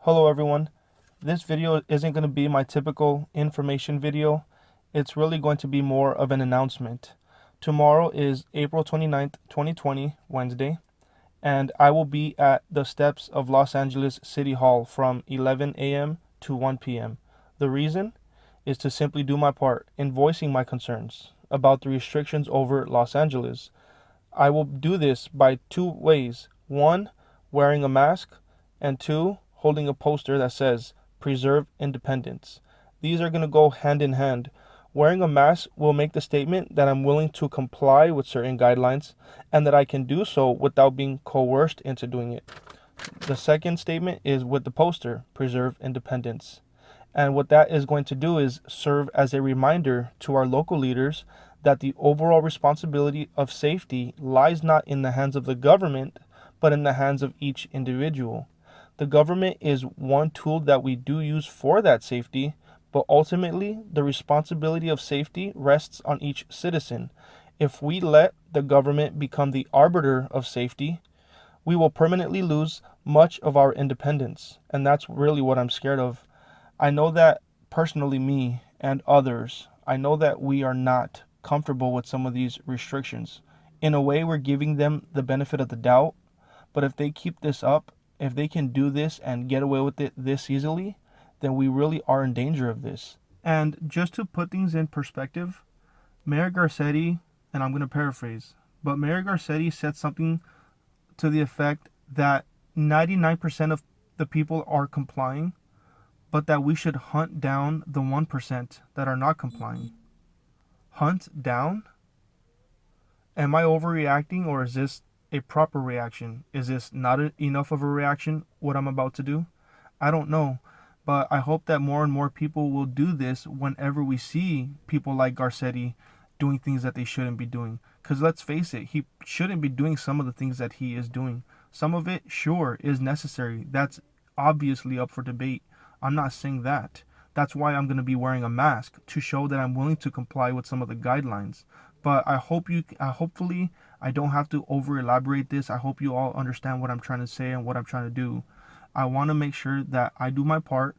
Hello everyone. This video isn't going to be my typical information video. It's really going to be more of an announcement. Tomorrow is April 29th, 2020, Wednesday, and I will be at the steps of Los Angeles City Hall from 11 a.m. to 1 p.m. The reason is to simply do my part in voicing my concerns about the restrictions over Los Angeles. I will do this by two ways. One, wearing a mask, and two, holding a poster that says Preserve Independence. These are going to go hand in hand. Wearing a mask will make the statement that I'm willing to comply with certain guidelines and that I can do so without being coerced into doing it. The second statement is with the poster, Preserve Independence. And what that is going to do is serve as a reminder to our local leaders that the overall responsibility of safety lies not in the hands of the government, but in the hands of each individual. The government is one tool that we do use for that safety, but ultimately the responsibility of safety rests on each citizen. If we let the government become the arbiter of safety, we will permanently lose much of our independence. And that's really what I'm scared of. I know that personally, me and others, I know that we are not comfortable with some of these restrictions. In a way, we're giving them the benefit of the doubt, but if they keep this up, if they can do this and get away with it this easily, then we really are in danger of this. And just to put things in perspective, Mayor Garcetti, and I'm going to paraphrase, but Mayor Garcetti said something to the effect that 99% of the people are complying, but that we should hunt down the 1% that are not complying. Hunt down? Am I overreacting, or is this a proper reaction? Is this not enough of a reaction, what I'm about to do? I don't know, but I hope that more and more people will do this whenever we see people like Garcetti doing things that they shouldn't be doing. Because let's face it, he shouldn't be doing some of the things that he is doing. Some of it, sure, is necessary. That's obviously up for debate. I'm not saying that. That's why I'm going to be wearing a mask, to show that I'm willing to comply with some of the guidelines. But hopefully I don't have to over elaborate this. I hope you all understand what I'm trying to say and what I'm trying to do. I want to make sure that I do my part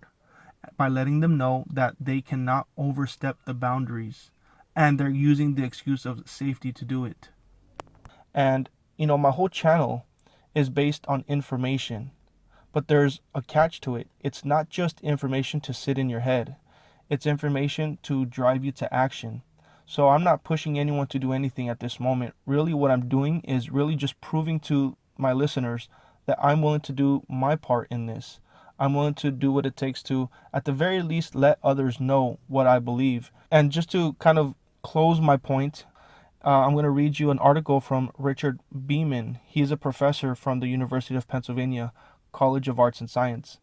by letting them know that they cannot overstep the boundaries, and they're using the excuse of safety to do it. And my whole channel is based on information, but there's a catch to it. It's not just information to sit in your head. It's information to drive you to action. So I'm not pushing anyone to do anything at this moment. Really, what I'm doing is really just proving to my listeners that I'm willing to do my part in this. I'm willing to do what it takes to, at the very least, let others know what I believe. And just to kind of close my point, I'm going to read you an article from Richard Beeman. He's a professor from the University of Pennsylvania College of Arts and Science.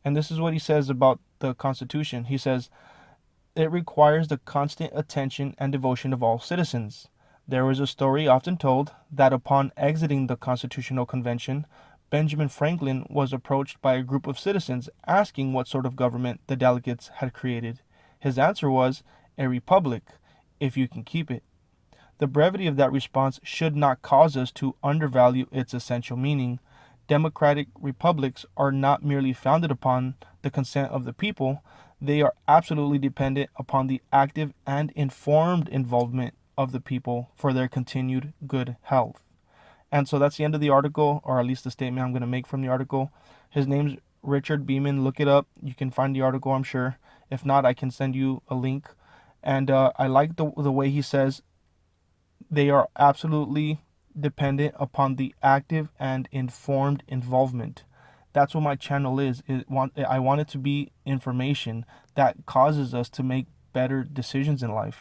And this is what he says about the Constitution. He says, "It requires the constant attention and devotion of all citizens. There is a story often told that upon exiting the Constitutional Convention, Benjamin Franklin was approached by a group of citizens asking what sort of government the delegates had created. His answer was, 'A republic, if you can keep it.' The brevity of that response should not cause us to undervalue its essential meaning. Democratic republics are not merely founded upon the consent of the people, they are absolutely dependent upon the active and informed involvement of the people for their continued good health." And so that's the end of the article, or at least the statement I'm going to make from the article. His name's Richard Beeman. Look it up. You can find the article, I'm sure. If not, I can send you a link. And I like the way he says they are absolutely dependent upon the active and informed involvement. That's what my channel is. I want it to be information that causes us to make better decisions in life.